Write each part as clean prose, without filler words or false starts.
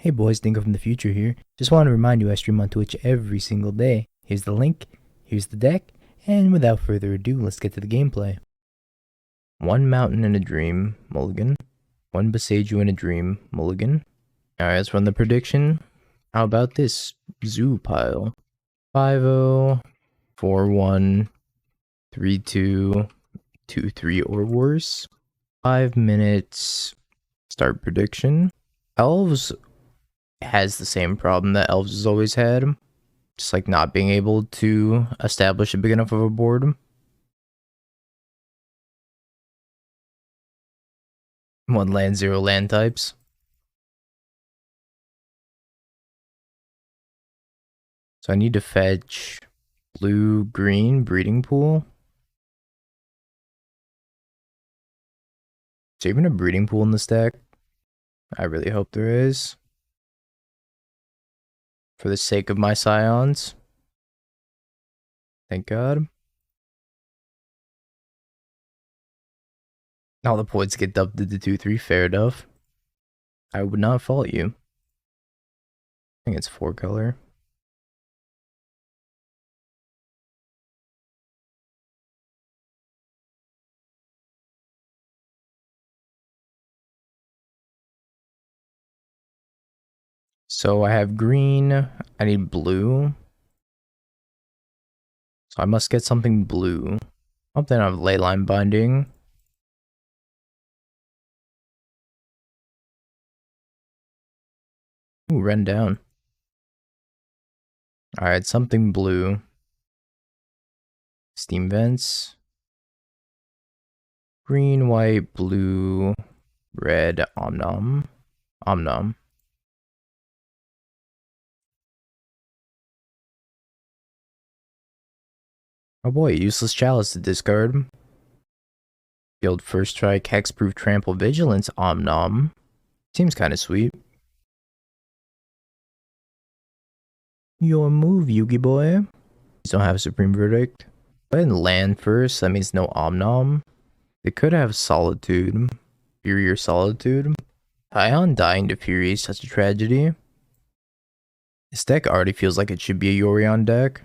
Hey boys, Dingo from the future here. Just want to remind you I stream on Twitch every single day. Here's the link, here's the deck, and without further ado, let's get to the gameplay. One mountain in a dream, mulligan. One Besage in a dream, mulligan. Alright, let's run the prediction. How about this? Zoo pile. 5-0, 4-1, 3-2, 2-3 or worse. 5 minutes. Start prediction. Elves has the same problem that Elves has always had. Just like not being able to establish a big enough of a board. One land, 0 land types. So I need to fetch blue-green breeding pool. Is there even a breeding pool in this deck? I really hope there is. For the sake of my scions. Thank God. All the points get dubbed to the 2-3, fair enough. I would not fault you. I think it's 4 color. So I have green, I need blue. So I must get something blue. Oh, then I have Leyline binding. Ooh, Ren down. Alright, something blue. Steam vents. Green, white, blue, red, Omnom. Omnom. Oh boy, useless chalice to discard. Field first strike, hexproof, trample, vigilance, Omnom. Seems kind of sweet. Your move, Yugi boy. These don't have a supreme verdict. Go ahead and land first, that means no Omnom. They could have Solitude. Fury or Solitude. Ion dying to Fury is such a tragedy. This deck already feels like it should be a Yorion deck.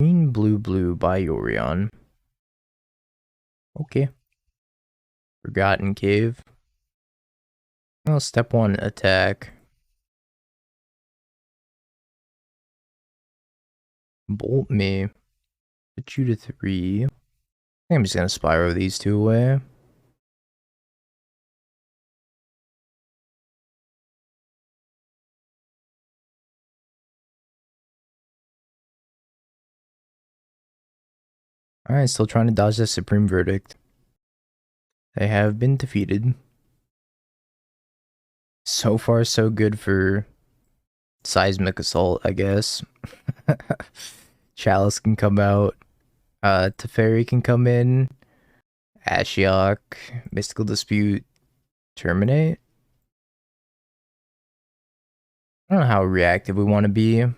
Green, blue, blue by Yorion. Okay. Forgotten Cave. Well, step 1, attack. Bolt me. Put you to 3. I think I'm just gonna spiral these two away. Alright, still trying to dodge the supreme verdict. They have been defeated. So far, so good for Seismic Assault, I guess. Chalice can come out. Teferi can come in. Ashiok, Mystical Dispute, terminate. I don't know how reactive we want to be. I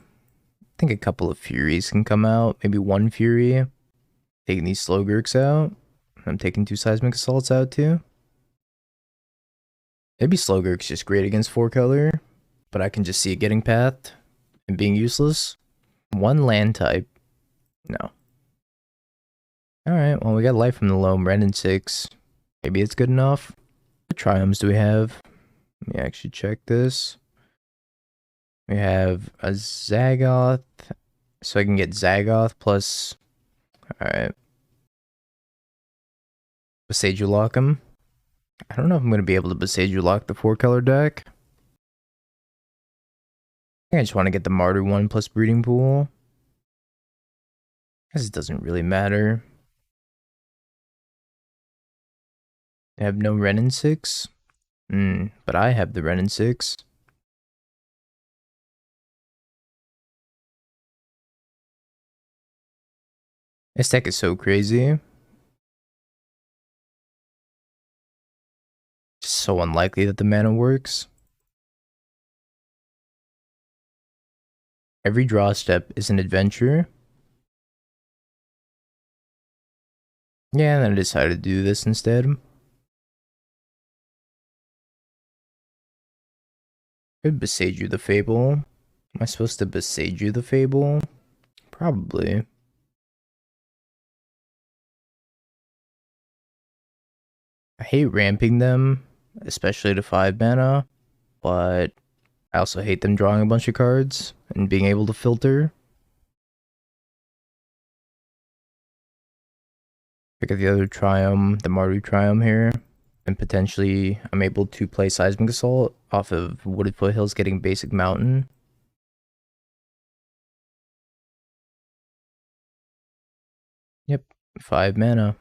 think a couple of Furies can come out. Maybe one Fury. Taking these Slowgurks out. I'm taking 2 Seismic Assaults out too. Maybe Slowgurk's just great against 4 color, but I can just see it getting pathed and being useless. 1 land type. No. Alright, well, we got Life from the Loam, Ren and 6. Maybe it's good enough. What triumphs do we have? Let me actually check this. We have a Zagoth, so I can get Zagoth plus. Alright. Besage lock him. I don't know if I'm going to be able to Besage lock the 4 color deck. I think I just want to get the Martyr 1 plus Breeding Pool. Because it doesn't really matter. I have no Ren and 6. But I have the Ren and 6. This deck is so crazy. Just so unlikely that the mana works. Every draw step is an adventure. Yeah, and then I decided to do this instead. Could Beseiju the Fable. Am I supposed to Beseiju the Fable? Probably. I hate ramping them, especially to 5 mana, but I also hate them drawing a bunch of cards and being able to filter. Pick up the other Triumph, the Mardu Triumph here, and potentially I'm able to play Seismic Assault off of Wooded Foothills getting basic Mountain. Yep, 5 mana.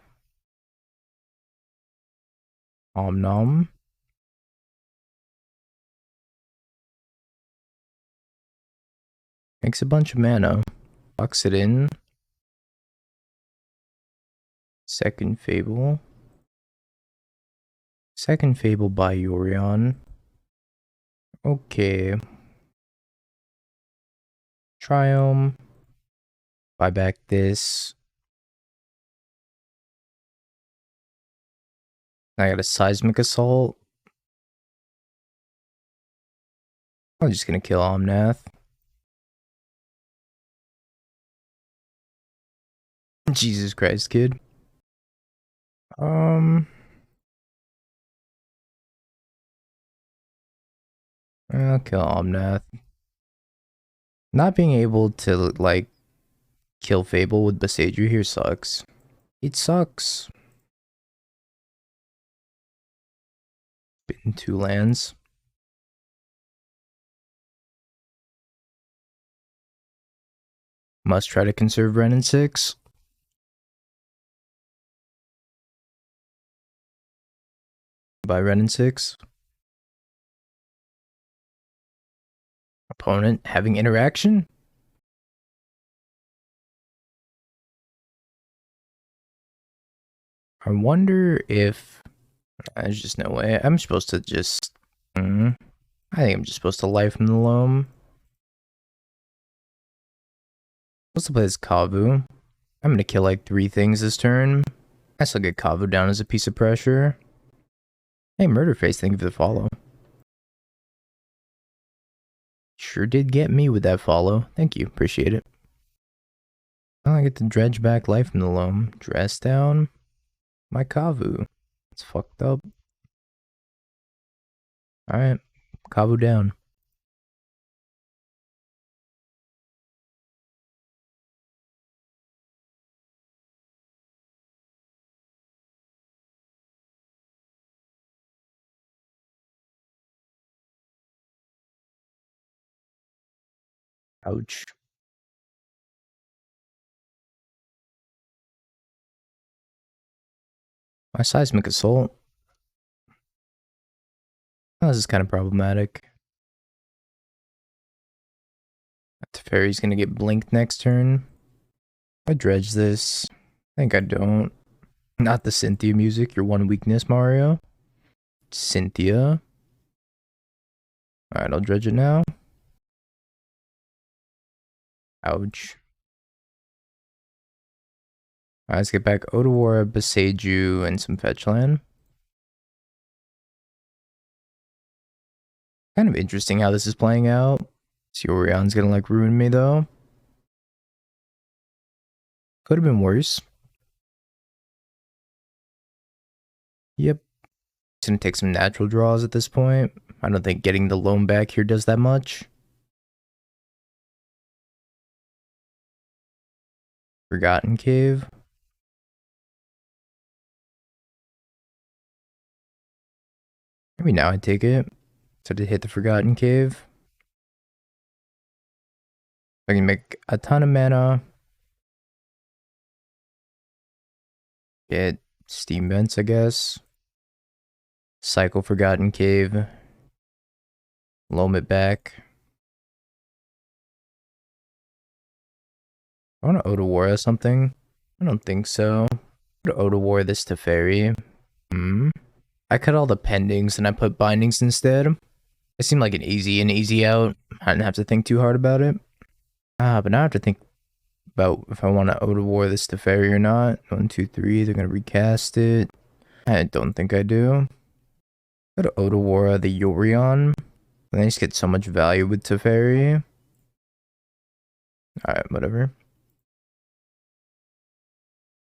Om Nom. Makes a bunch of mana. Locks it in. Second Fable. Second Fable by Yorion. Okay. Triumph. Buy back this. I got a Seismic Assault. I'm just gonna kill Omnath. Jesus Christ, kid. I'll kill Omnath. Not being able to, like, kill Fable with Beseiju here sucks. It sucks. Bitten 2 lands. Must try to conserve Ren in 6. By Ren in 6. Opponent having interaction. I wonder if there's just no way. I'm supposed to just I think I'm just supposed to Life from the Loam. Supposed to play this Kavu. I'm gonna kill like 3 things this turn. I still get Kavu down as a piece of pressure. Hey, Murderface, thank you for the follow. Sure did get me with that follow. Thank you, appreciate it. Well, I get to dredge back Life from the Loam. Dress down my Kavu. It's fucked up. Alright, Kavu down. Ouch. My Seismic Assault. Oh, this is kind of problematic. Teferi's gonna get blinked next turn. I dredge this. I think I don't. Not the Cynthia music, your one weakness, Mario. Cynthia. Alright, I'll dredge it now. Ouch. Alright, let's get back Otawara, Beseiju, and some fetch land. Kind of interesting how this is playing out. Orion's gonna like ruin me though. Could have been worse. Yep. It's gonna take some natural draws at this point. I don't think getting the loam back here does that much. Forgotten Cave. Maybe now I take it. So to hit the Forgotten Cave. I can make a ton of mana. Get Steam Vents, I guess. Cycle Forgotten Cave. Loam it back. I want to Otawara something. I don't think so. I'm gonna Otawara this to Fairy. I cut all the pendings and I put bindings instead. It seemed like an easy in, easy out. I didn't have to think too hard about it. But now I have to think about if I want to Otawara this to Fairy or not. 1, 2, 3. They're gonna recast it. I don't think I do. Go to Otawara the Yorion. And they just get so much value with Teferi. Alright, whatever.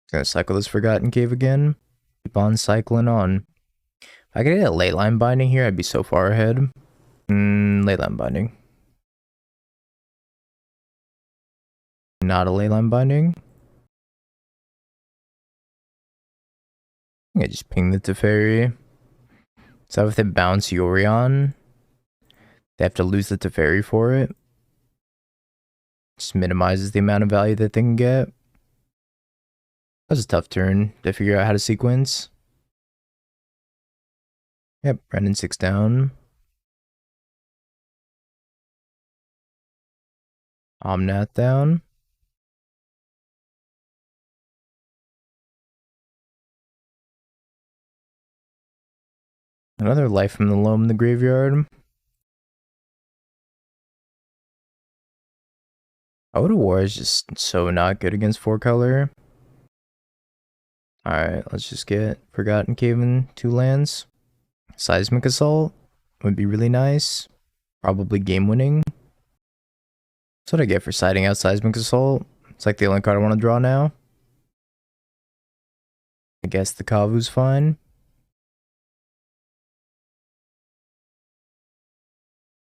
Gonna cycle this Forgotten Cave again. Keep on cycling on. If I could get a Leyline binding here, I'd be so far ahead. Leyline binding. Not a Leyline binding. I just ping the Teferi. So if they bounce Yorion, they have to lose the Teferi for it. Just minimizes the amount of value that they can get. That was a tough turn to figure out how to sequence. Yep, Brendan 6 down. Omnath down. Another life from the loam in the graveyard. Out of War is just so not good against 4-color. Alright, let's just get Forgotten Cave in 2 lands. Seismic Assault would be really nice. Probably game winning. That's what I get for siding out Seismic Assault. It's like the only card I want to draw now. I guess the Kavu's fine.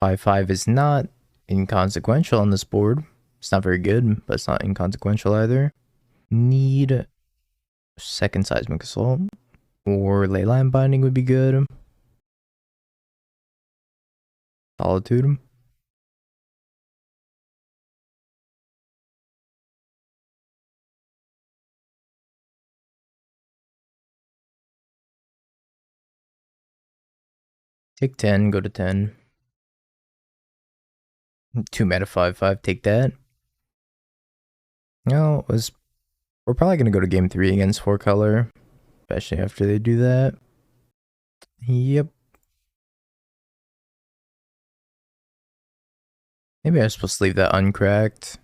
5/5 is not inconsequential on this board. It's not very good, but it's not inconsequential either. Need second Seismic Assault. Or Leyline Binding would be good. Solitude. Take 10, go to 10. 2 mana 5/5, take that. No, we're probably gonna go to game 3 against 4-color. Especially after they do that. Yep. Maybe I was supposed to leave that uncracked.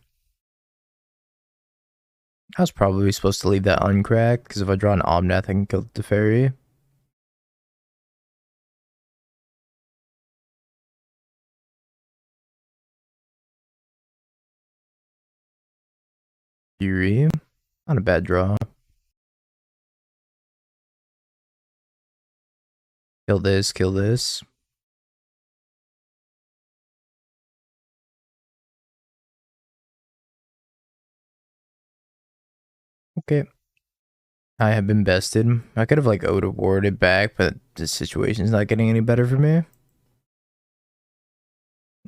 I was probably supposed to leave that uncracked, because if I draw an Omnath, I can kill the Teferi. Fury. Not a bad draw. Kill this, kill this. Okay. I have been bested. I could have like Ode Award it back, but the situation's not getting any better for me.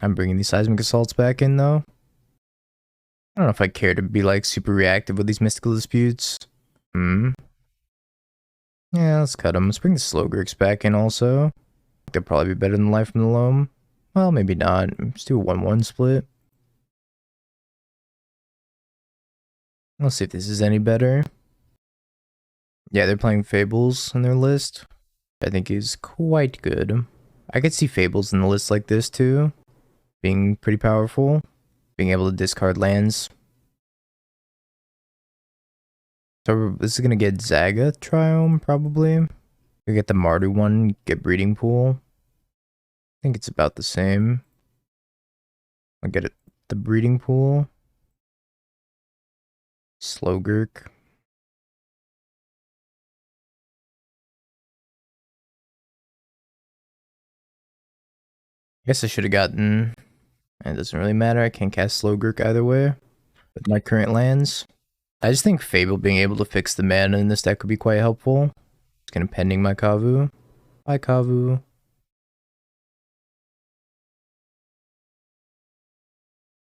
I'm bringing these Seismic Assaults back in though. I don't know if I care to be like super reactive with these Mystical Disputes. Yeah, let's cut them. Let's bring the Slowgurks back in also. They'll probably be better than Life from the Loam. Well, maybe not. Let's do a 1/1 split. Let's see if this is any better. Yeah, they're playing Fables on their list. I think is quite good. I could see Fables in the list like this too. Being pretty powerful. Being able to discard lands. So this is gonna get Zaga Triome probably. We get the Mardu one, get Breeding Pool. I think it's about the same. I'll get it, the Breeding Pool. Slowgurk. I guess I should have gotten, and it doesn't really matter, I can't cast Slowgurk either way with my current lands. I just think Fable being able to fix the mana in this deck would be quite helpful. Just gonna pending my Kavu. Bye Kavu.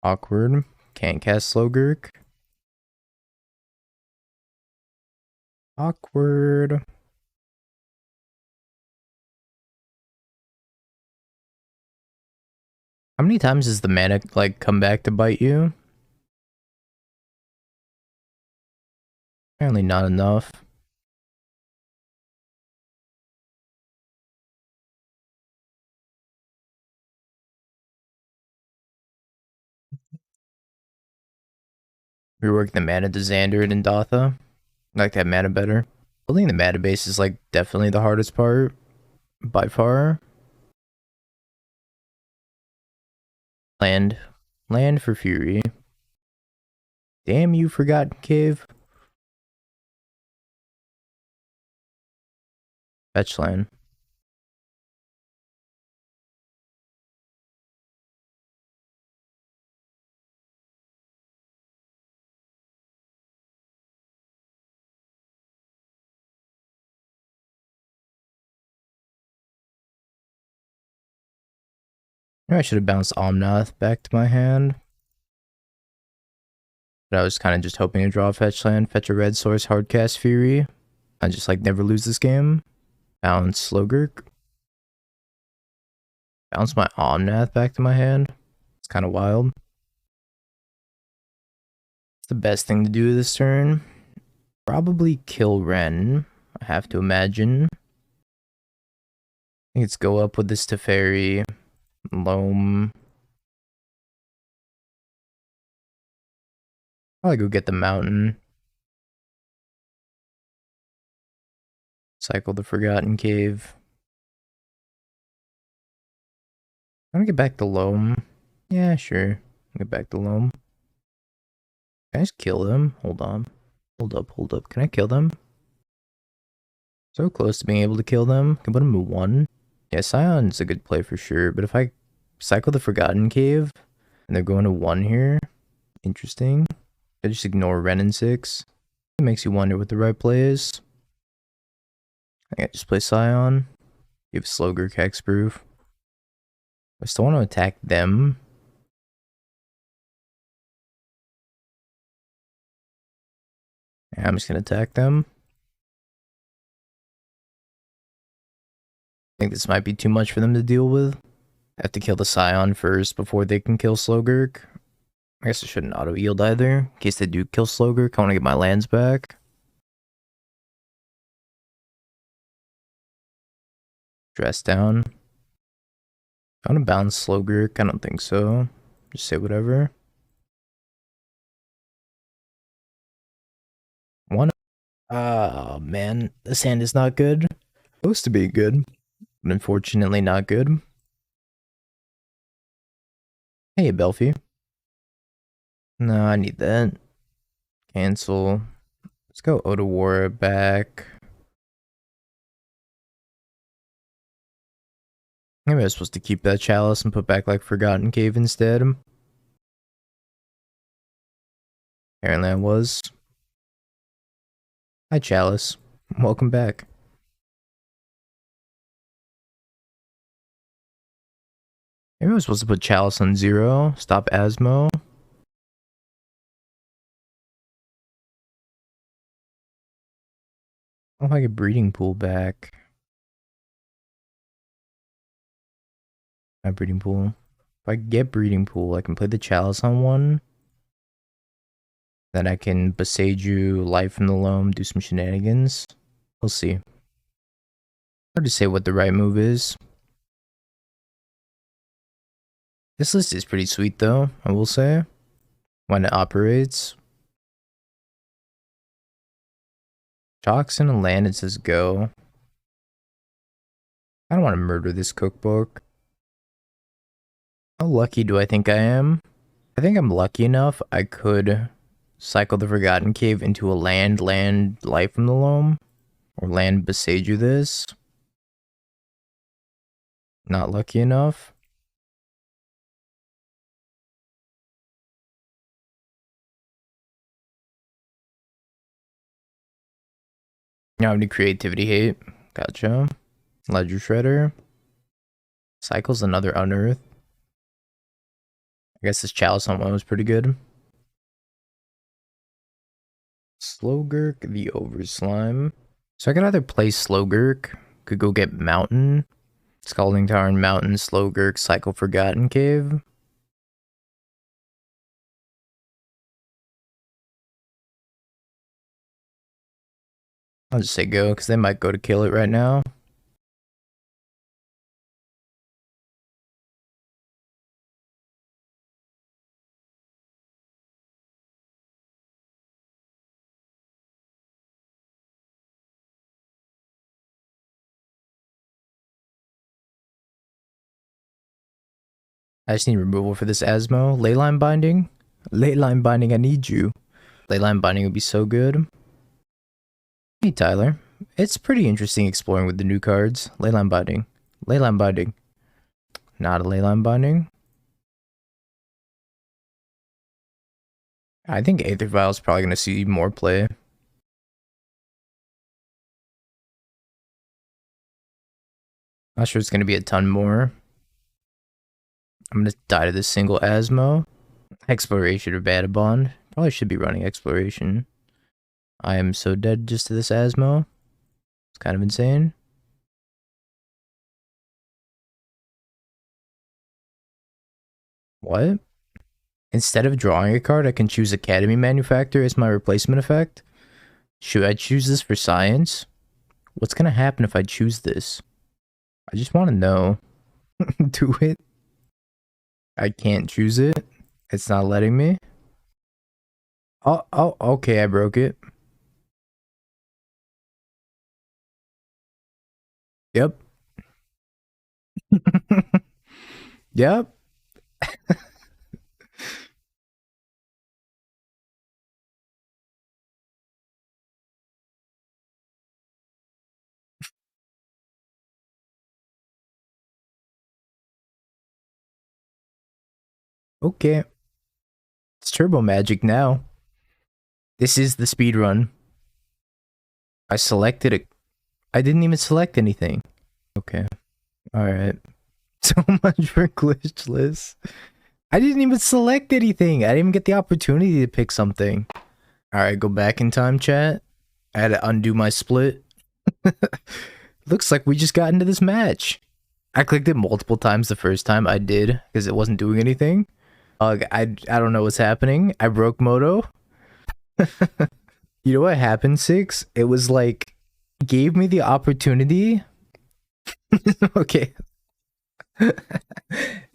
Awkward. Can't cast Slowgurk. Awkward. How many times does the mana like come back to bite you? Apparently not enough. Rework the mana to Xander and Dotha. I like that mana better. Building the mana base is like definitely the hardest part by far. Land. Land for Fury. Damn you, Forgotten Cave. Fetch land. I should have bounced Omnath back to my hand. But I was kind of just hoping to draw a fetch land, fetch a red source, hardcast Fury. I just like never lose this game. Bounce Slogurk. Bounce my Omnath back to my hand. It's kind of wild. It's the best thing to do this turn. Probably kill Ren, I have to imagine. I think it's go up with this Teferi, Loam. Probably go get the mountain. Cycle the Forgotten Cave. I'm gonna get back to Loam. Yeah, sure. Get back to Loam. Can I just kill them? Hold on. Hold up. Can I kill them? So close to being able to kill them. Can put them in 1. Yeah, Scion's a good play for sure. But if I cycle the Forgotten Cave and they're going to 1 here, interesting. I just ignore Ren and 6. It makes you wonder what the right play is. I think I just play Scion. Give Slogurk hexproof. I still want to attack them. Yeah, I'm just gonna attack them. I think this might be too much for them to deal with. I have to kill the Scion first before they can kill Slogurk. I guess I shouldn't auto-yield either, in case they do kill Slogurk. I want to get my lands back. Dress down. I want to bounce Slogurk. I don't think so. Just say whatever. 1. Oh, man. This hand is not good. Supposed to be good, but unfortunately not good. Hey, Belfie. No, I need that. Cancel. Let's go Otawara back. Maybe I was supposed to keep that Chalice and put back like Forgotten Cave instead. Apparently I was. Hi Chalice. Welcome back. Maybe I was supposed to put Chalice on 0. Stop Asmo. Oh, I get Breeding Pool back. My Breeding Pool. If I get Breeding Pool, I can play the Chalice on 1. Then I can Beseiju, Life from the Loam, do some shenanigans. We'll see. Hard to say what the right move is. This list is pretty sweet though, I will say. When it operates. Chalks in a land, it says go. I don't want to murder this cookbook. How lucky do I think I am? I think I'm lucky enough I could cycle the Forgotten Cave into a land Life from the Loam. Or land Beseiju this. Not lucky enough. You don't have any creativity hate. Gotcha. Ledger Shredder. Cycles another Unearth. I guess this Chalice on 1 was pretty good. Slogurk, the Overslime. So I could either play Slogurk, could go get Mountain, Scalding Tarn, Mountain, Slogurk, cycle Forgotten Cave. I'll just say go, because they might go to kill it right now. I just need removal for this Asmo. Leyline binding? Leyline binding, I need you. Leyline binding would be so good. Hey Tyler. It's pretty interesting exploring with the new cards. Leyline binding. Leyline binding. Not a leyline binding. I think Aether Vial is probably going to see more play. Not sure it's going to be a ton more. I'm going to die to this single Asmo. Exploration or Vagabond. Probably should be running Exploration. I am so dead just to this Asmo. It's kind of insane. What? Instead of drawing a card, I can choose Academy Manufactor as my replacement effect? Should I choose this for science? What's gonna happen if I choose this? I just want to know. Do it. I can't choose it. It's not letting me. Oh, okay, I broke it. Yep. Yep. Okay. It's turbo magic now. This is the speed run. I selected it. I didn't even select anything. Okay. Alright. So much for glitchless. I didn't even select anything. I didn't even get the opportunity to pick something. Alright, go back in time, chat. I had to undo my split. Looks like we just got into this match. I clicked it multiple times the first time I did because it wasn't doing anything. I don't know what's happening. I broke Moto. You know what happened, Six? It was like, it gave me the opportunity. Okay.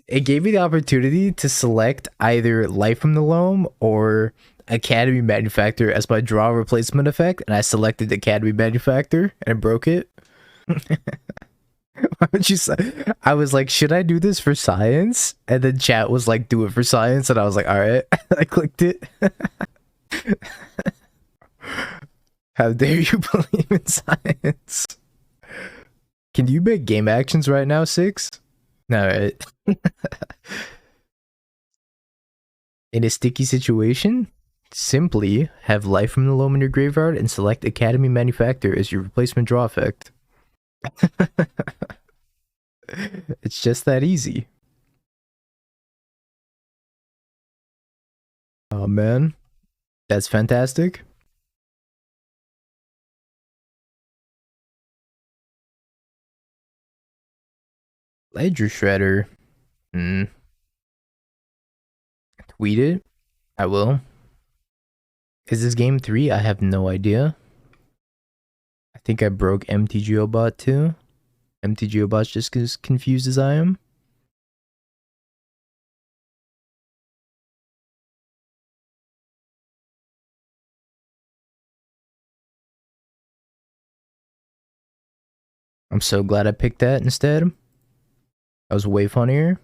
It gave me the opportunity to select either Life from the Loam or Academy Manufactor as my draw replacement effect, and I selected Academy Manufactor and I broke it. Why would you say? I was like, should I do this for science? And then chat was like, do it for science, and I was like, all right. I clicked it. How dare you believe in science? Can you make game actions right now, Six? All right. In a sticky situation, simply have Life from the Loam in your graveyard and select Academy Manufactor as your replacement draw effect. It's just that easy. Oh man, that's fantastic. Ledger Shredder. Tweet it. I will. Is this game 3? I have no idea. I think I broke MTGO bot too. MTGO bot's just as confused as I am. I'm so glad I picked that instead. That was way funnier.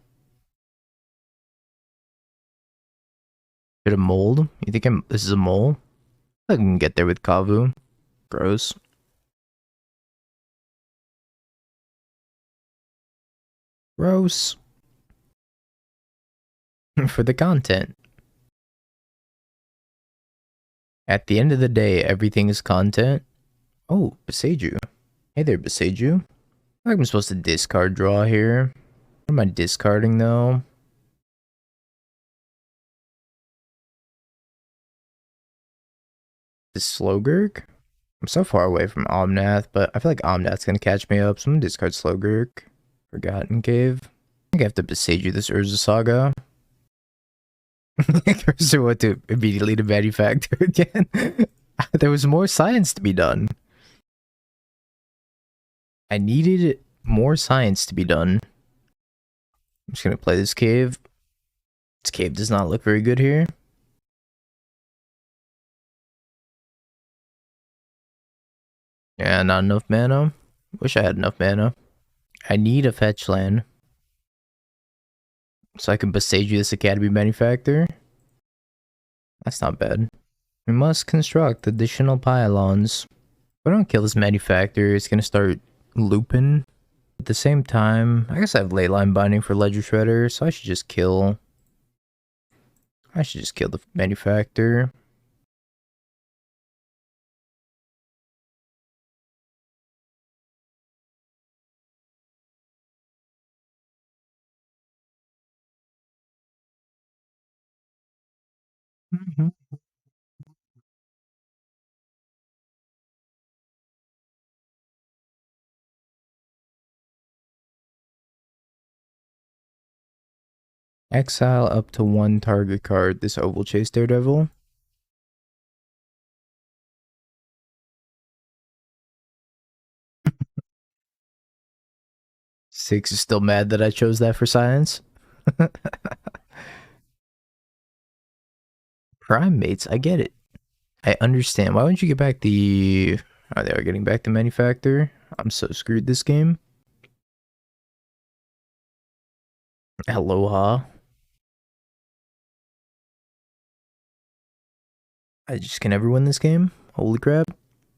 Bit of mold. You think this is a mole? I can get there with Kavu. Gross. Gross. For the content. At the end of the day, everything is content. Oh, Beseju. Hey there, Beseju. I think I'm supposed to discard draw here. What am I discarding though? The Slowgurk? I'm so far away from Omnath, but I feel like Omnath's gonna catch me up, so I'm gonna discard Slowgurk. Forgotten Cave. I think I have to Beseju this Urza Saga. Cursor went to immediately to manufacture again. There was more science to be done. I needed more science to be done. I'm just gonna play this cave. This cave does not look very good here. Yeah, not enough mana. Wish I had enough mana. I need a fetch land. So I can besiege this academy manufacturer. That's not bad. We must construct additional pylons. If I don't kill this manufacturer, it's gonna start looping. At the same time, I guess I have Leyline binding for Ledger Shredder, so I should just kill... the manufacturer. Exile up to one target card, this Oval Chase Daredevil. Six is still mad that I chose that for science. Primates, I get it. I understand. Why wouldn't you get back the... Oh, they are getting back the manufacturer. I'm so screwed this game. Aloha. I just can never win this game. Holy crap.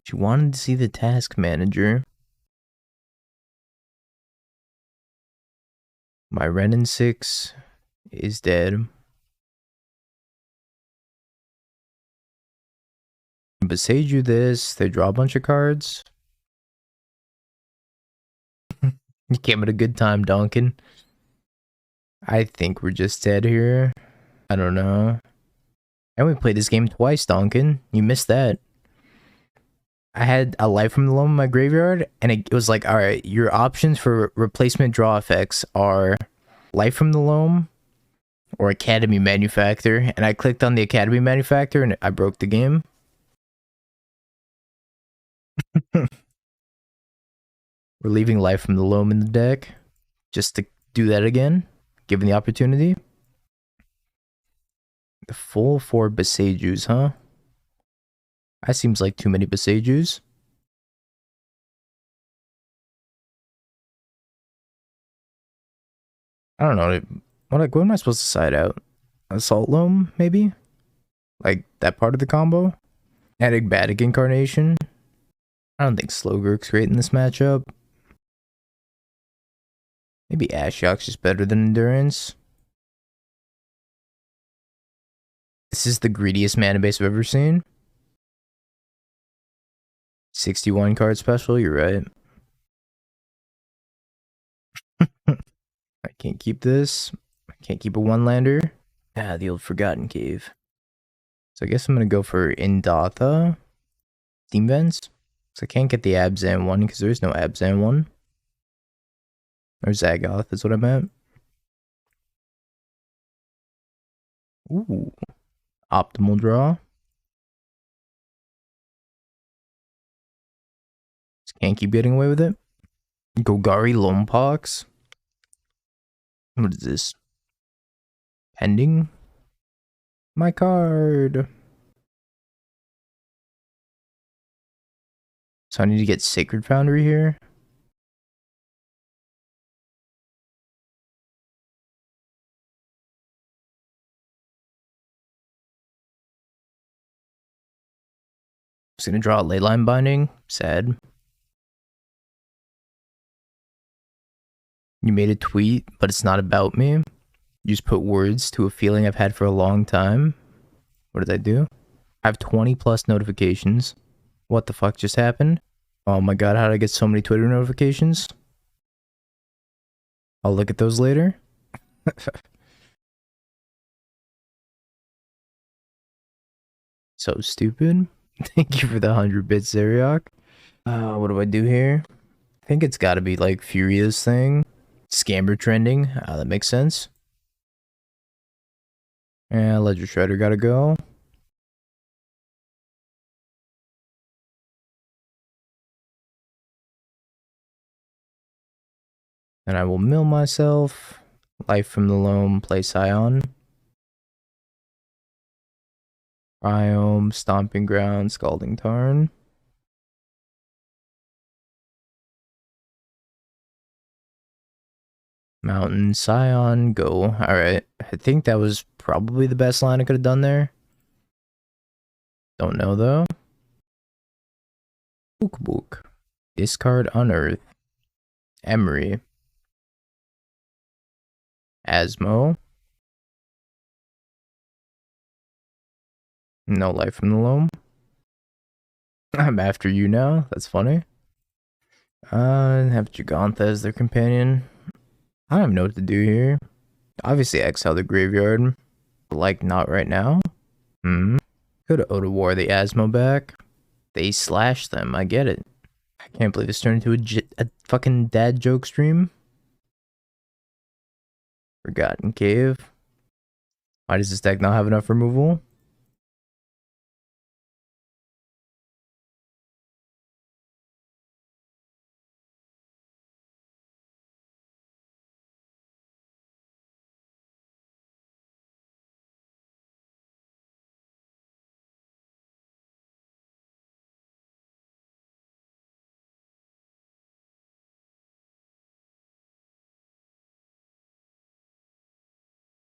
She wanted to see the task manager. My Renin 6 is dead. Besage you this. They draw a bunch of cards. You came at a good time, Duncan. I think we're just dead here. I don't know. And we played this game twice, Duncan. You missed that. I had a Life from the Loam in my graveyard, and it was like, alright, your options for replacement draw effects are Life from the Loam or Academy Manufacturer. And I clicked on the Academy Manufacturer and I broke the game. We're leaving Life from the Loam in the deck just to do that again, given the opportunity. The full 4 Besejus, huh? That seems like too many Besejus. I don't know. What am I supposed to side out? Assault Loam, maybe? Like that part of the combo? Enigmatic Incarnation? I don't think Slowgurk's great in this matchup. Maybe Ashiok's just better than Endurance. This is the greediest mana base I've ever seen. 61 card special, you're right. I can't keep this. I can't keep a one-lander. Ah, the old Forgotten Cave. So I guess I'm gonna go for Indatha. Steam Vents. So I can't get the Abzan one because there is no Abzan one. Or Zagoth is what I meant. Ooh. Optimal draw. Just can't keep getting away with it. Golgari Lompox. What is this? Pending? My card. So I need to get Sacred Foundry here. Just gonna draw a Leyline Binding. Sad. You made a tweet, but it's not about me. You just put words to a feeling I've had for a long time. What did I do? I have 20 plus notifications. What the fuck just happened? Oh my god, how did I get so many Twitter notifications? I'll look at those later. So stupid. Thank you for the 100 bits, Zeriok. What do I do here? I think it's gotta be like Furia's thing. Scammer trending. That makes sense. Yeah, Ledger Shredder gotta go. And I will mill myself. Life from the Loam, play Scion. Biome, Stomping Ground, Scalding Tarn. Mountain, Scion, go. Alright, I think that was probably the best line I could have done there. Don't know though. Book. Discard Unearth. Emery. Asmo. No Life from the Loam. I'm after you now. That's funny. Have Gigantha as their companion. I don't know what to do here. Obviously exile the graveyard. But like, not right now. Could Oda War the Asmo back. They slashed them. I get it. I can't believe this turned into a fucking dad joke stream. Forgotten Cave. Why does this deck not have enough removal?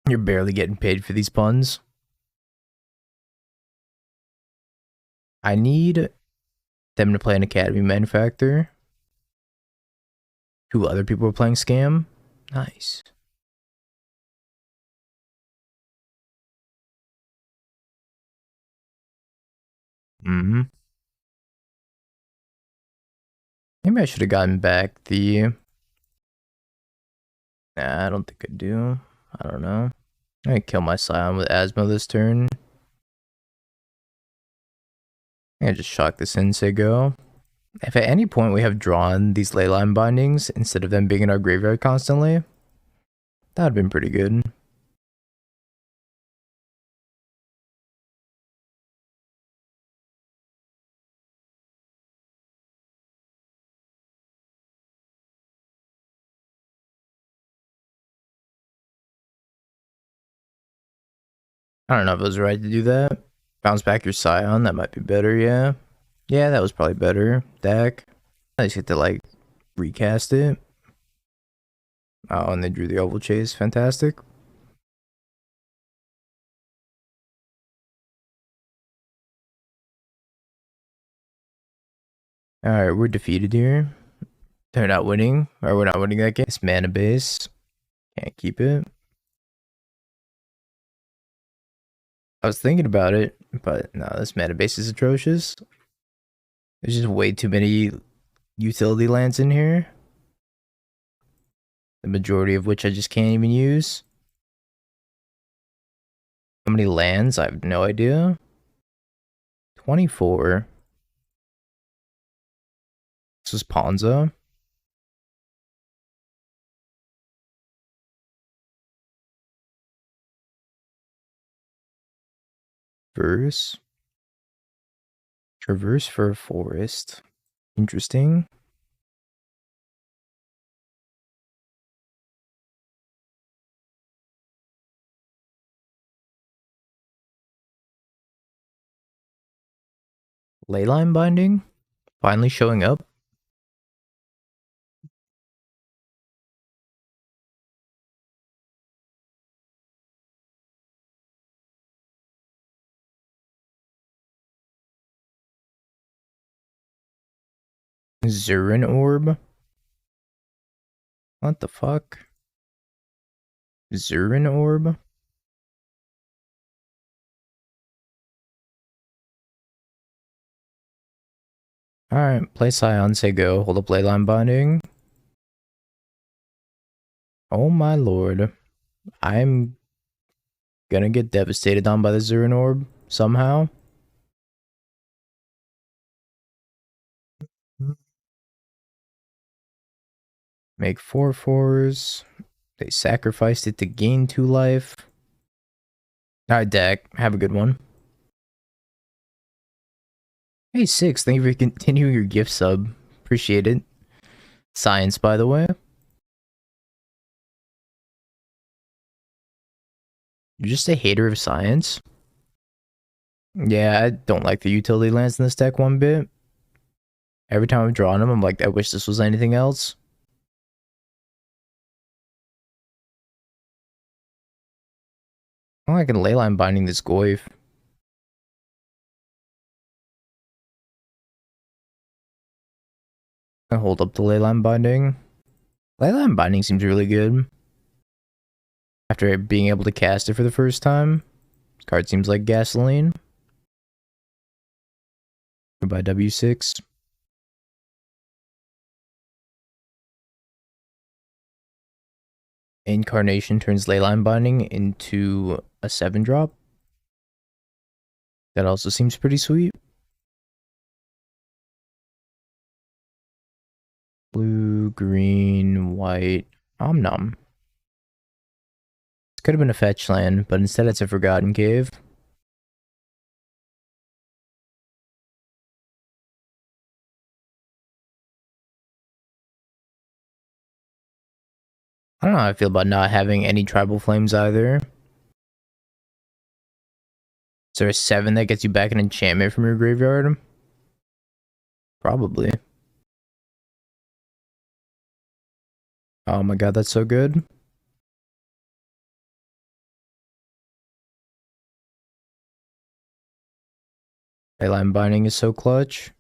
You're barely getting paid for these puns. I need them to play an Academy Manufacturer. 2 other people are playing Scam. Nice. Maybe I should have gotten back the... Nah, I don't think I do. I don't know. I kill my Scion with Asmo this turn. I just shock this in, say go. If at any point we have drawn these Leyline bindings instead of them being in our graveyard constantly, that would have been pretty good. I don't know if it was right to do that. Bounce back your Scion, that might be better, yeah. Yeah, that was probably better. Deck. I just get to, like, recast it. Oh, and they drew the Oval Chase. Fantastic. Alright, we're defeated here. They're not winning. Or we're not winning that game. It's mana base. Can't keep it. I was thinking about it, but no, this mana base is atrocious. There's just way too many utility lands in here. The majority of which I just can't even use. How many lands? I have no idea. 24. This is Ponza. Traverse for a forest. Interesting. Leyline binding? Finally showing up? Zurin Orb? What the fuck? Zurin Orb? Alright, play Scion, say go, hold up Leyline binding. Oh my lord. I'm gonna get devastated on by the Zurin Orb somehow. Make 4/4s. They sacrificed it to gain 2 life. Alright, deck. Have a good one. Hey, 6. Thank you for continuing your gift sub. Appreciate it. Science, by the way. You're just a hater of science. Yeah, I don't like the utility lands in this deck one bit. Every time I've drawn them, I'm like, I wish this was anything else. Oh, I can Leyline binding this Goyf. I hold up the Leyline binding. Leyline binding seems really good. After being able to cast it for the first time, this card seems like gasoline. Goodbye W6. Incarnation turns Leyline binding into a 7-drop. That also seems pretty sweet. Blue, green, white, Omnom. This could have been a fetch land, but instead it's a Forgotten Cave. I don't know how I feel about not having any Tribal Flames either. Is there a 7 that gets you back an enchantment from your graveyard? Probably. Oh my god, that's so good. Leyline binding is so clutch.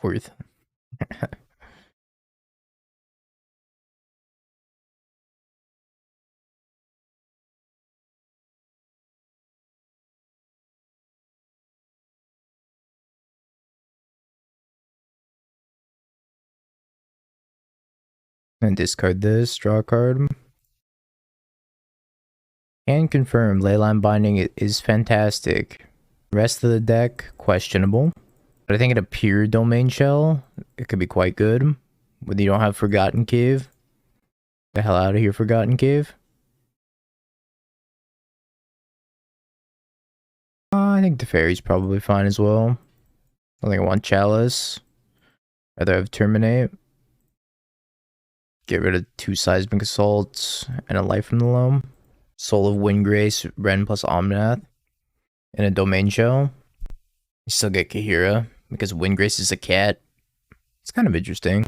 Worth. And discard this, draw a card. Can confirm, Leyline binding is fantastic. Rest of the deck, questionable. But I think in a pure domain shell, it could be quite good. When you don't have Forgotten Cave. The hell out of here, Forgotten Cave. I think the fairy's probably fine as well. I think I want Chalice. Rather have Terminate. Get rid of 2 Seismic Assaults and a Life from the Loam. Soul of Windgrace, Ren plus Omnath. In a domain shell. You still get Kahira, because Windgrace is a cat. It's kind of interesting.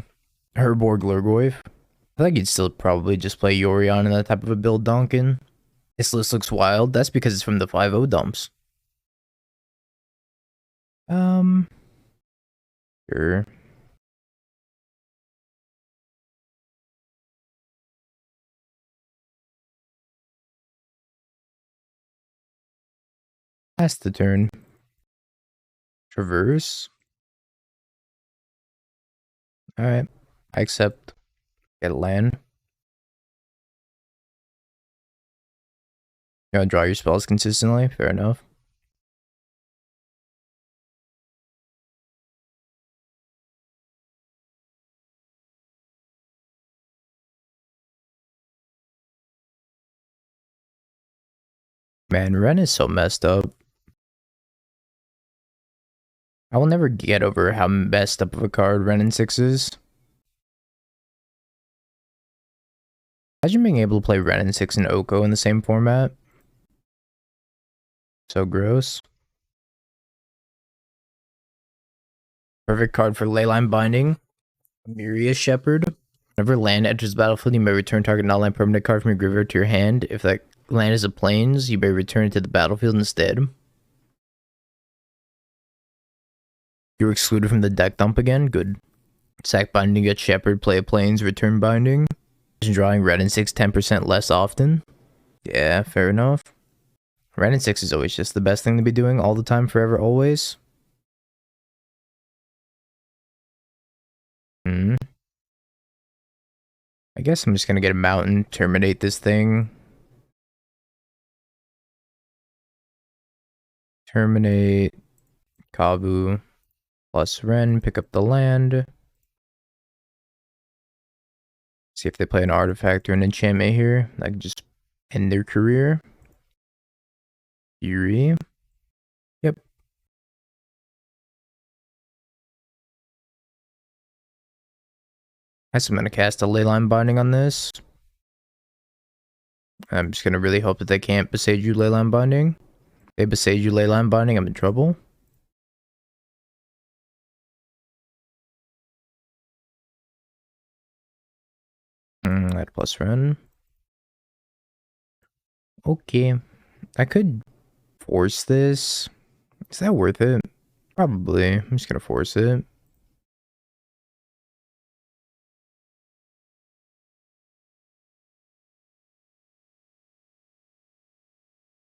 Herborg Lurgoyf. I feel like you'd still probably just play Yorion in that type of a build, Donkin. This list looks wild. That's because it's from the 5-0 dumps. Sure. Pass the turn. Traverse. Alright. I accept. Get a land. You gotta draw your spells consistently. Fair enough. Man, Ren is so messed up. I will never get over how messed up of a card Ren in 6 is. Imagine being able to play Ren in 6 and Oko in the same format. So gross. Perfect card for Leyline binding. Myria Shepherd. Whenever land enters the battlefield, you may return target non-land permanent card from your graveyard to your hand. If that land is a plains, you may return it to the battlefield instead. You're excluded from the deck dump again. Good. Sack binding, get Shepherd, play a plains, return binding. Drawing red and 6 10% less often. Yeah, fair enough. Red and 6 is always just the best thing to be doing all the time, forever, always. I guess I'm just gonna get a mountain, terminate this thing. Terminate Kavu plus Ren, pick up the land. See if they play an artifact or an enchantment here. I can just end their career. Fury. Yep. I guess I'm gonna cast a Leyline binding on this. I'm just gonna really hope that they can't Beseiju Leyline binding. If they Beseiju Leyline binding, I'm in trouble. That plus run. Okay. I could force this. Is that worth it? Probably. I'm just gonna force it.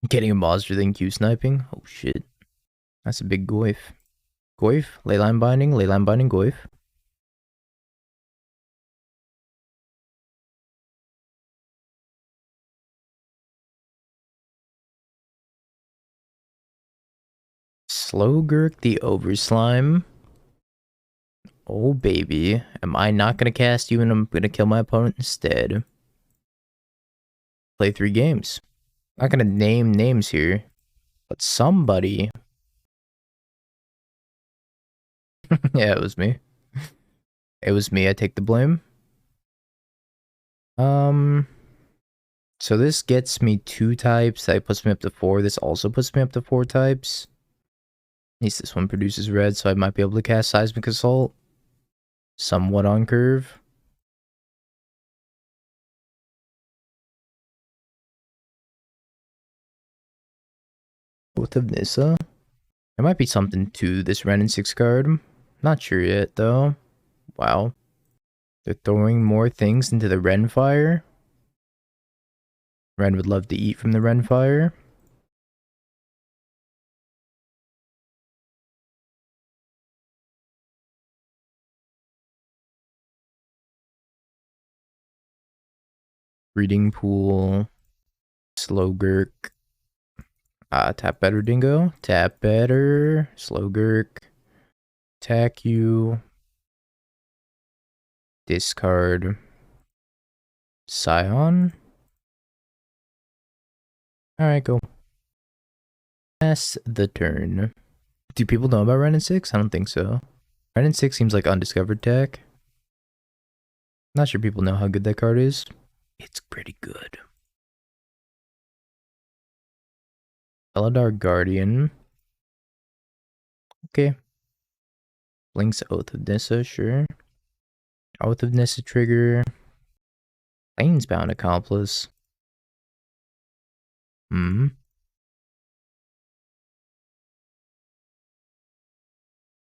Getting a monster than Q sniping? Oh shit. That's a big goif. Goif? Leyline binding, goif. Slow Gurk the Overslime. Oh baby. Am I not gonna cast you and I'm gonna kill my opponent instead? Play 3 games. I'm not gonna name names here, but somebody. Yeah, it was me. It was me. I take the blame. Um, so this gets me 2 types. That puts me up to 4. This also puts me up to 4 types. At least this one produces red, so I might be able to cast Seismic Assault. Somewhat on curve. Both of Nissa. There might be something to this Ren and 6 card. Not sure yet, though. Wow. They're throwing more things into the Ren Fire. Ren would love to eat from the Ren Fire. Breeding Pool. Slow Gurk. Tap better, Dingo. Tap better. Slow Gurk. Attack you. Discard. Scion. Alright, go. Pass the turn. Do people know about Ren and 6? I don't think so. Ren and 6 seems like undiscovered tech. Not sure people know how good that card is. It's pretty good. Eladar Guardian. Okay. Blink's Oath of Nissa, sure. Oath of Nissa trigger. Planesbound Accomplice.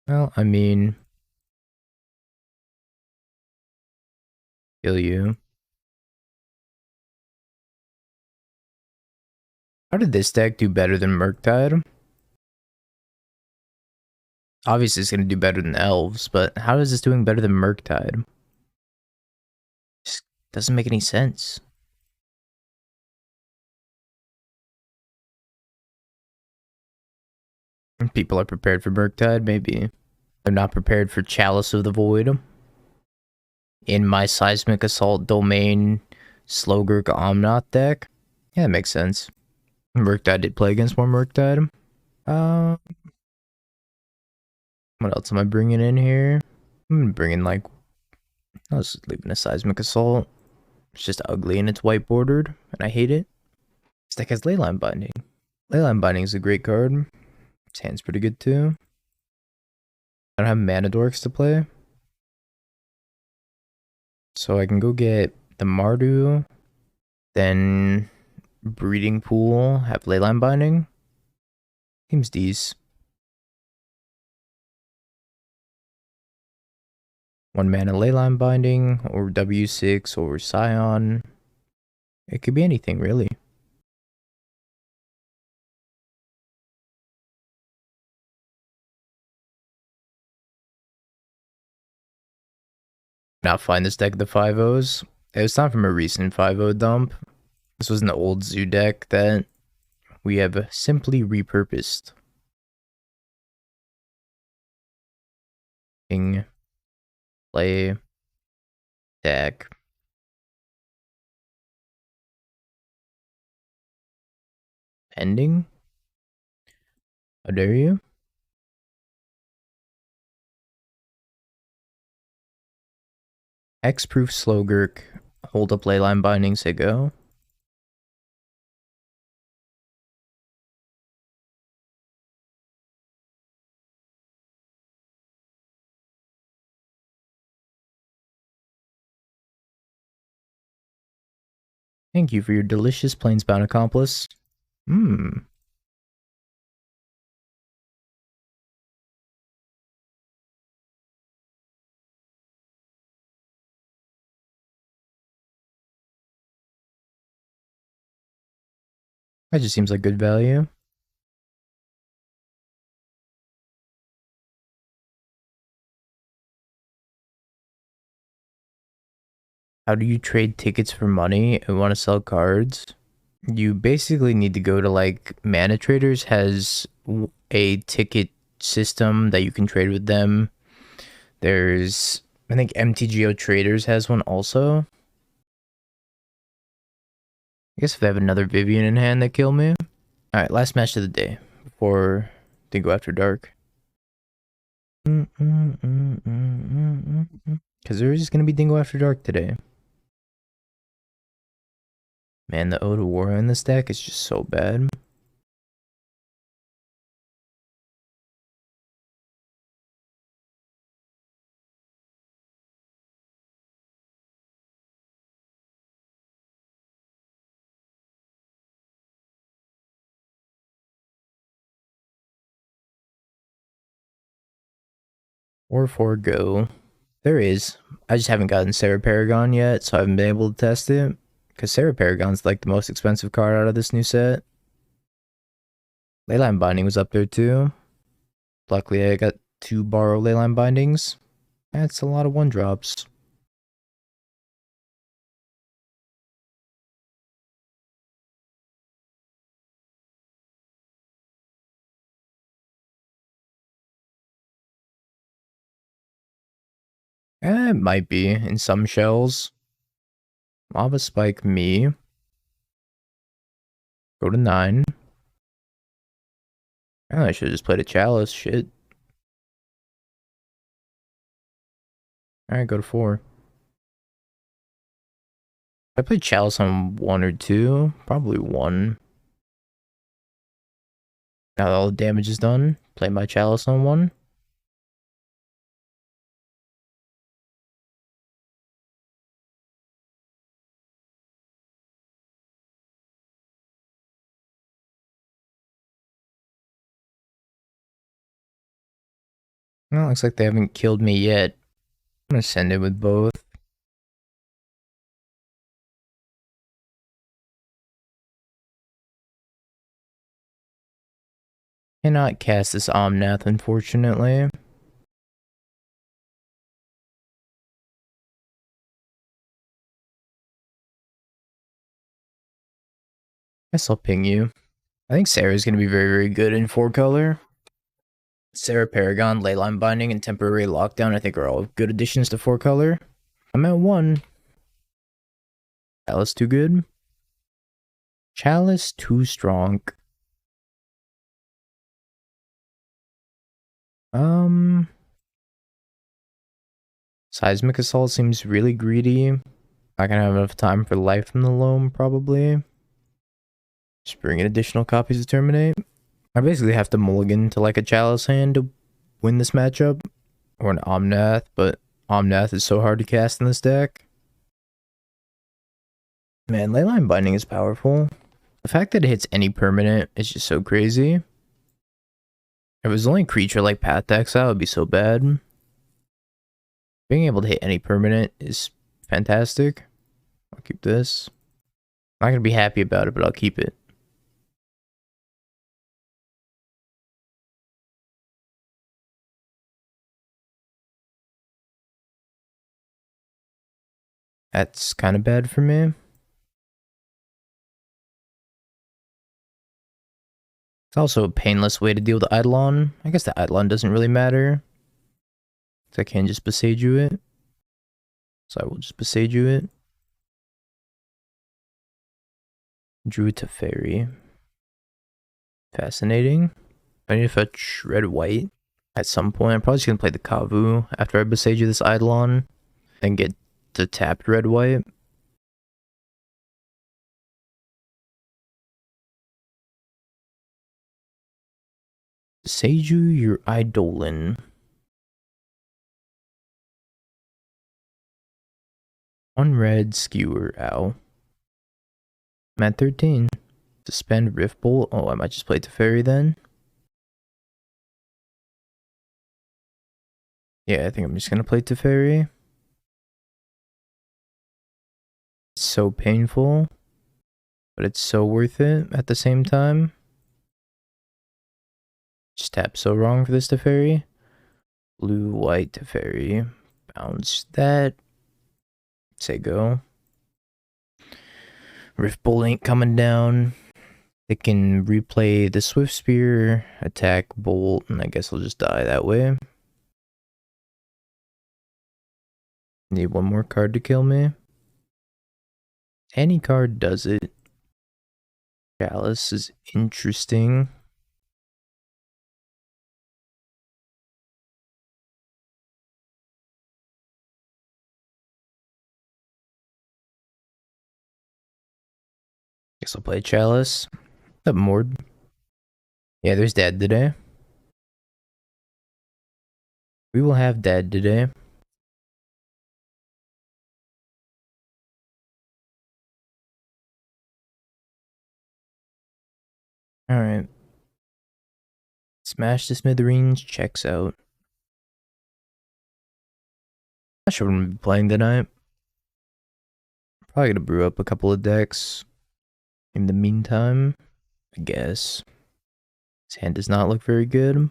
Well, I mean, kill you. How did this deck do better than Murktide? Obviously, it's going to do better than Elves, but how is this doing better than Murktide? Just doesn't make any sense. People are prepared for Murktide, maybe. They're not prepared for Chalice of the Void. In my Seismic Assault domain, Slogurk Omnath deck. Yeah, that makes sense. Murktide did play against more Murktide. What else am I bringing in here? I'm bringing like, I was leaving a Seismic Assault. It's just ugly and it's white bordered, and I hate it. This deck has Leyline Binding. Leyline Binding is a great card. Its hand's pretty good too. I don't have mana dorks to play. So I can go get the Mardu, then Breeding Pool, have Leyline Binding. Seems decent. 1 mana Leyline Binding, or W6, or Scion. It could be anything, really. Not find this deck at the 5-0s. It was not from a recent 5-0 dump. This was an old Zoo deck that we have simply repurposed. Play, deck, pending. How dare you? X-proof Slogurk, hold up Leyline Binding, say go. Thank you for your delicious plains-bound accomplice. Mmm. That just seems like good value. How do you trade tickets for money and want to sell cards? You basically need to go to like Mana Traders has a ticket system that you can trade with them. There's, I think MTGO Traders has one also. I guess if they have another Vivian in hand that kill me. Alright, last match of the day before they go after dark. Because there is going to be Dingo After Dark today. Man, the Ode of War in this deck is just so bad. Or forego. There is. I just haven't gotten Sarah Paragon yet, so I haven't been able to test it. Because Sarah Paragon's like the most expensive card out of this new set. Leyline Binding was up there too. Luckily, I got 2 borrow Leyline Bindings. That's a lot of 1-drops. It might be in some shells. Lava Spike me. Go to 9. Oh, I should have just played a Chalice. Shit. Alright, go to 4. I played Chalice on 1 or 2. Probably 1. Now that all the damage is done, play my Chalice on 1. Well, looks like they haven't killed me yet. I'm gonna send it with both. Cannot cast this Omnath, unfortunately. Guess I'll ping you. I think Sarah's gonna be very, very good in 4-color. Sarah Paragon, Leyline Binding, and Temporary Lockdown I think are all good additions to 4-color. I'm at 1. Chalice too good. Chalice too strong. Seismic Assault seems really greedy. Not gonna have enough time for Life from the Loam, probably. Just bring in additional copies to Terminate. I basically have to mulligan to like a Chalice hand to win this matchup. Or an Omnath, but Omnath is so hard to cast in this deck. Man, Leyline Binding is powerful. The fact that it hits any permanent is just so crazy. If it was only a creature like Path to Exile, it would be so bad. Being able to hit any permanent is fantastic. I'll keep this. I'm not going to be happy about it, but I'll keep it. That's kind of bad for me. It's also a painless way to deal with the Eidolon. I guess the Eidolon doesn't really matter. So I can just Beseiju it. So I will just Beseiju it. Drew to Fairy. Fascinating. I need to fetch red white at some point. I'm probably just going to play the Kavu after I Beseiju this Eidolon. And get the tapped red white. Beseiju your Eidolon. 1 red skewer, ow. I'm at 13. Suspend Rift Bolt. Oh, I might just play Teferi then. Yeah, I think I'm just gonna play Teferi. It's so painful, but it's so worth it at the same time. Just tap so wrong for this Teferi. Blue, white Teferi. Bounce that. Say go. Rift Bolt ain't coming down. They can replay the Swift Spear, attack Bolt, and I guess I'll just die that way. Need one more card to kill me. Any card does it. Chalice is interesting. Guess I'll play Chalice. Up Mord. Yeah, there's Dad today. We will have Dad today. Alright. Smash the Smithereens, checks out. Not sure what I'm gonna be playing tonight. Probably gonna brew up a couple of decks. In the meantime, I guess. His hand does not look very good.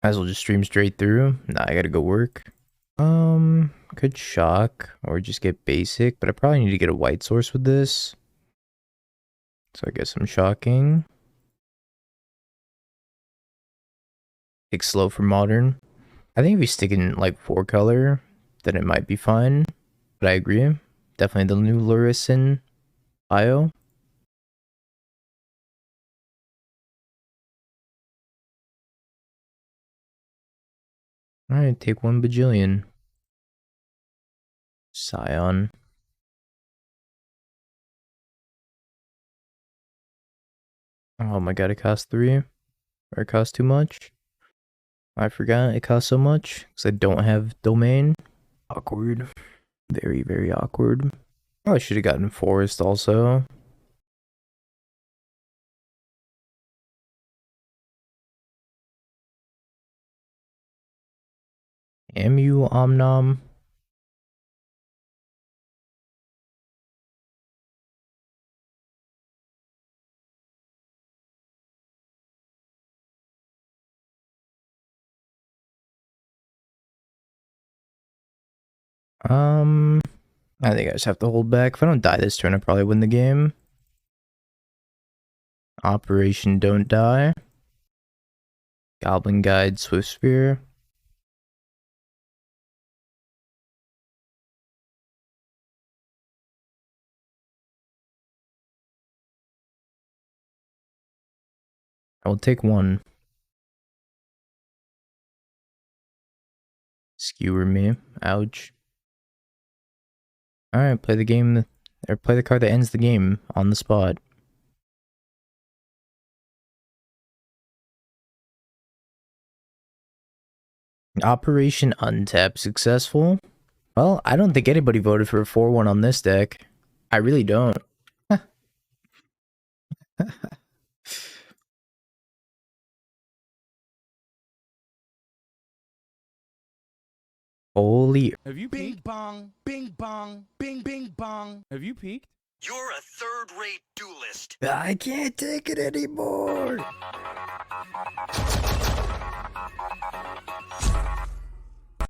Might as well just stream straight through. Nah, I gotta go work. Could shock or just get basic, but I probably need to get a white source with this. So I guess I'm shocking. Take slow for modern. I think if we stick in like 4-color, then it might be fine. But I agree. Definitely the new Lurison IO. Alright, take 1 bajillion. Scion. Oh my god, it costs 3. Or it costs too much. I forgot it costs so much. Because I don't have domain. Awkward. Very, very awkward. Oh, I should have gotten forest also. MU Omnom. I think I just have to hold back. If I don't die this turn, I probably win the game. Operation Don't Die. Goblin Guide, Swift Spear. I will take 1. Skewer me. Ouch. Alright, play the game, or play the card that ends the game on the spot. Operation Untap successful. Well, I don't think anybody voted for a 4-1 on this deck. I really don't. Holy. Have you Bing peeked? bong, bing bong, bing bing bong. Have you peeked? You're a third-rate duelist. I can't take it anymore.